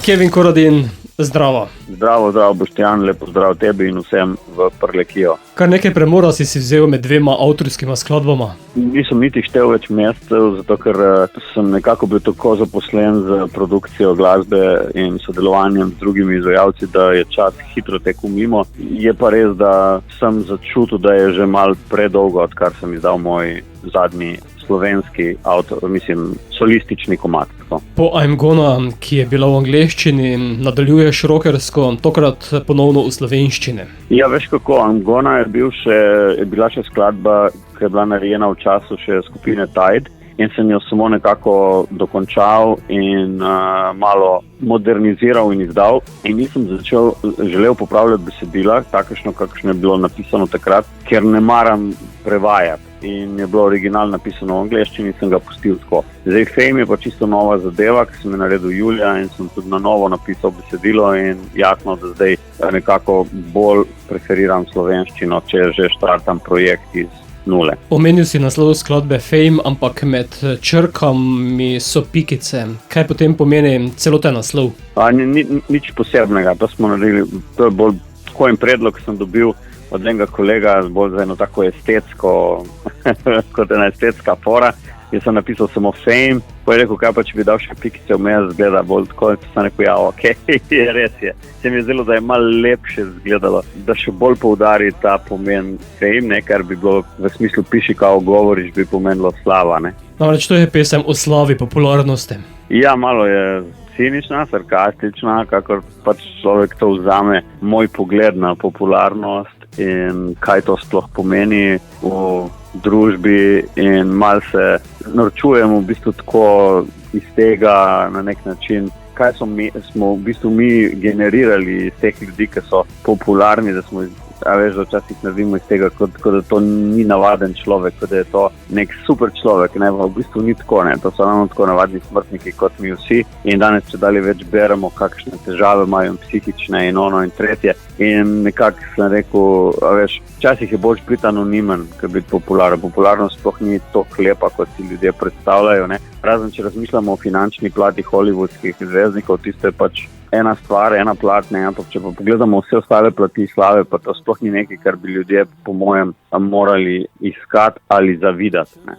Kevin Korodin, zdravo. Zdravo, Boštjan, lepo zdrav tebi in vsem v Prlekijo. Kar nekaj premora si vzel med dvema avtorskima skladbama. Nisem niti štel več mesecev, zato ker sem nekako bil tako zaposlen z produkcijo glasbe in sodelovanjem z drugimi izvajalci, da je čas hitro tekel mimo. Je pa res, da sem začutil, da je že malo predolgo, odkar sem izdal moj zadnji slovenski solistični komad. Po I'm Gonna, ki je bila v angleščini, nadaljuješ rockersko, tokrat ponovno v slovenščini. Ja, veš kako, I'm Gonna je bila še skladba, ki je bila narejena v času še skupine Tide in sem jo samo nekako dokončal in malo moderniziral in izdal. In nisem želel popravljati besedila, kakšno je bilo napisano takrat, ker ne maram prevajati. In je bilo original napisano v angleščini in sem ga pustil tako. Zdaj Fame je pa čisto nova zadeva, ki sem jo naredil julija in sem tudi na novo napisal besedilo in jasno, da zdaj nekako bolj preferiram slovenščino, če že štartam projekt iz nule. Omenil si naslov skladbe Fame, ampak med črkami so pikice. Kaj potem pomeni celoten naslov? Nič posebnega, to smo naredili, to je bolj tako en predlog sem dobil od enega kolega, bolj za eno tako estetsko, kot ena estetska fora. Jaz sem napisal samo Fame, pa je rekel, kaj pa če bi dal še pikice vmes, zgleda bolj tako, in sem rekel, ja, okej, res je. Se mi je zdelo, da je malo lepše zgledalo, da še bolj poudari ta pomen Fame, kar bi bilo v smislu piši, kao govoriš, bi pomenilo slava, ne. Namreč to je pesem o slavi, popularnosti. Ja, malo je cinična, sarkastična, kakor pač človek to vzame, moj pogled na popularnost in kaj to sploh pomeni v družbi in malo se norčujem v bistvu tako iz tega na nek način, kaj smo v bistvu mi generirali iz teh ljudi, ki so popularni, da smo veš, da včasih naredimo iz tega, kot da to ni navaden človek, kot da je to nek super človek, ne, v bistvu ni tako, ne, to so ravno tako navadni smrtniki kot mi vsi in danes če dalje več beremo, kakšne težave imajo psihične in ono in tretje in nekako sem rekel, veš, včasih je bolj biti anonimen, kot biti popularen. Popularnost sploh ni tako lepa, kot si ljudje predstavljajo, ne, razen če razmišljamo o finančni plati hollywoodskih zvezdnikov, tisto je pač ena stvar, ena plat, ne, ampak če pa pogledamo vse ostale plati slave, pa to sploh ni nekaj, kar bi ljudje po mojem morali iskati ali zavidati, ne.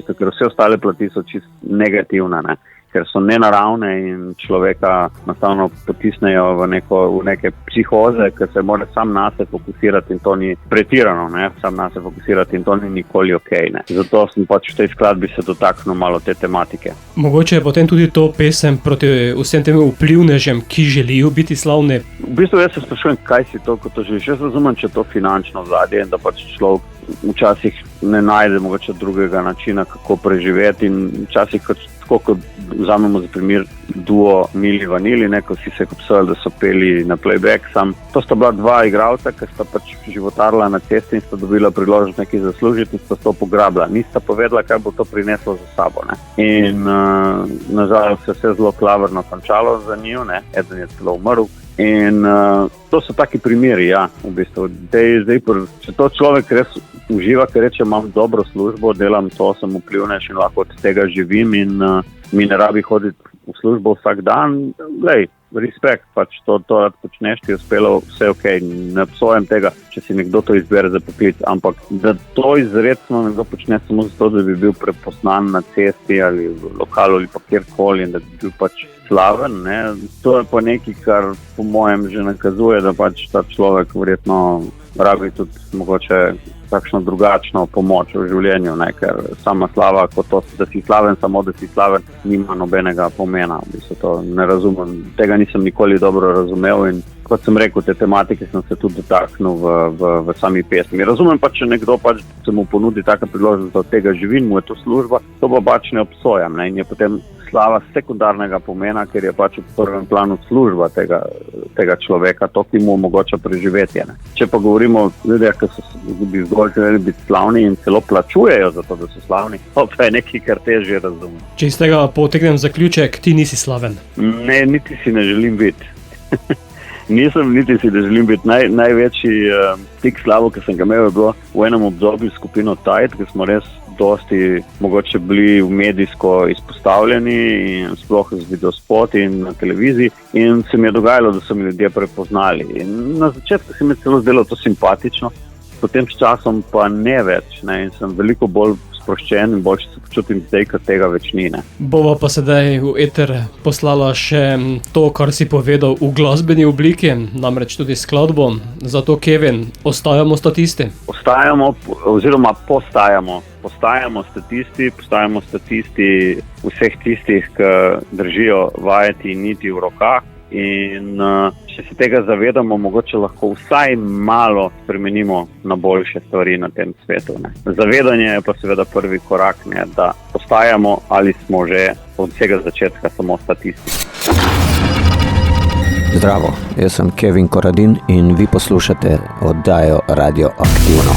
Ker vse ostale plati so čisto negativne, ne, ker so nenaravne in človeka enostavno potisnejo v neke psihoze, ker se mora sam nase fokusirati in to ni pretirano, ne, sam nase fokusirati in to ni nikoli okej, ne. Zato sem pač v tej skladbi se dotaknil malo te tematike. Mogoče je potem tudi to pesem proti vsem tem vplivnežem, ki želijo biti slavni? V bistvu jaz se sprašujem, kaj si to, ko to želiš. Jaz razumem, če to finančno vzadje in da pač človek včasih ne najde mogoče drugega načina, kako preživeti in včasih tako, kot vzamemo za primer duo Mili Vanili, ko si se obsojali, da so peli na playback, to sta bila dva igralca, ki sta pač životarila na cesti in sta dobila priložnost nekaj zaslužiti in sta to pograbila. Nista povedala, kaj bo to prineslo za sabo, ne. In nažalost se vse zelo klavrno končalo za njiju, ne, eden je celo umrl. In to so taki primeri, ja, v bistvu. Zdaj, če to človek res uživa, ker reče, imam dobro službo, delam to, sem vplivnež in lahko od tega živim in mi ne rabi hoditi v službo vsak dan, glej, respekt, pač to rad počneš, ti je uspelo, vse okej, ne obsojam tega, če si nekdo to izbere za poklic, ampak da to izredno nekdo počne samo zato, da bi bil preposnan na cesti ali v lokalu ali pa kjerkoli in da bi bil pač slaven, ne, to je pa nekaj, kar po mojem že nakazuje, da pač ta človek verjetno rabi tudi mogoče takšno drugačno pomoč v življenju, ne, ker sama slava, kot to, da si slaven, samo da si slaven, nima nobenega pomena. V bistvu to ne razumem, tega nisem nikoli dobro razumel in kot sem rekel, te tematike sem se tudi dotaknil v sami pesmi. Razumem pa, če nekdo pač se mu ponudi taka priložnost, da od tega živi, mu je to služba, to pa pač ne obsojam, ne, in je potem slava sekundarnega pomena, ker je pač v prvem planu služba tega človeka, to, ki mu omogoča preživetje, ne. Če pa govorimo o ljudeh, ki bi zgolj želeli biti slavni in celo plačujejo za to, da so slavni, to pa je nekaj, kar težje razumem. Če iz tega potegnem zaključek, ti nisi slaven? Ne, niti si ne želim biti. Nisem, niti si ne želim biti. Največji stik slavo, ki sem ga imel, je bilo v enem obdobju skupino Tide, ki smo res dosti mogoče bili medijsko izpostavljeni in sploh z videospoti in na televiziji in se mi je dogajalo, da so mi ljudje prepoznali. In na začetku se mi je celo zdelo to simpatično, potem s časom pa ne več, ne, in sem veliko bolj sproščen in bolj se počutim zdaj, ker tega več ni. Ne. Bova pa sedaj v eter poslala še to, kar si povedal v glasbeni obliki, namreč tudi skladbo. Zato, Kevin, ostajamo statisti. Ostajamo oziroma postajamo statisti vseh tistih, ki držijo vajeti niti v rokah. In če se tega zavedamo, mogoče lahko vsaj malo spremenimo na boljše stvari na tem svetu. Ne. Zavedanje je pa seveda prvi korak, ne, da postajamo ali smo že od vsega začetka samo statisti. Zdravo, jaz sem Kevin Koradin in vi poslušate oddajo Radioaktivno.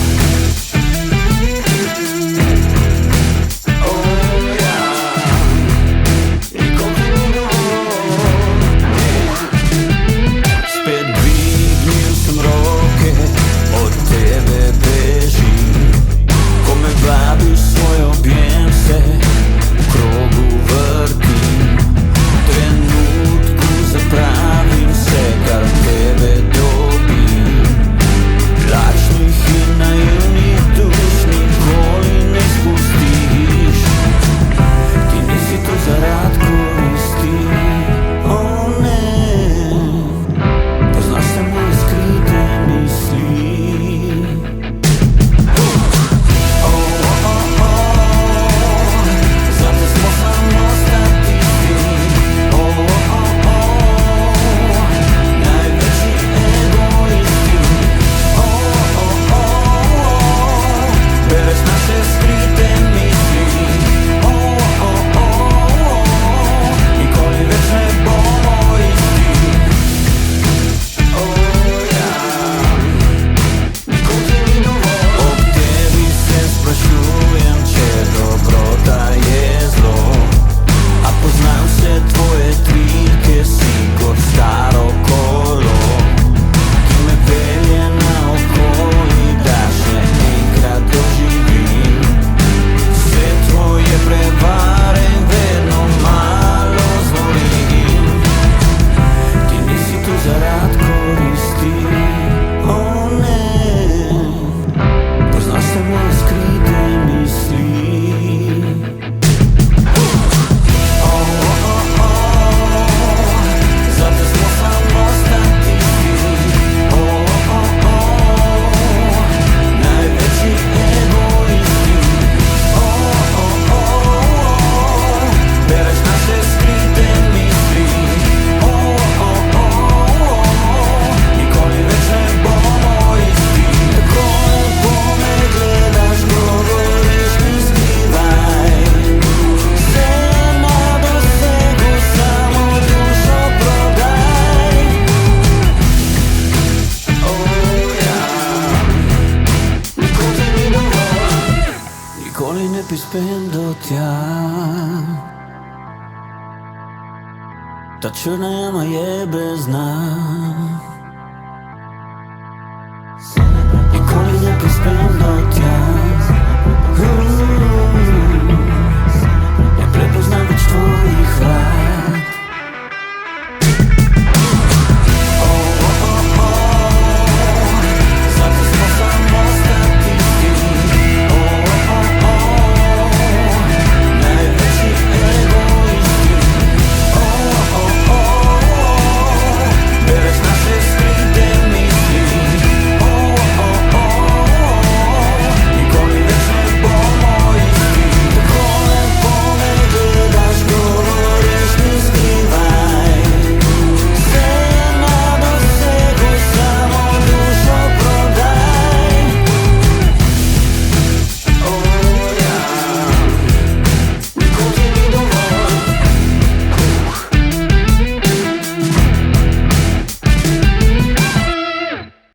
Ta črna jama je brez dna.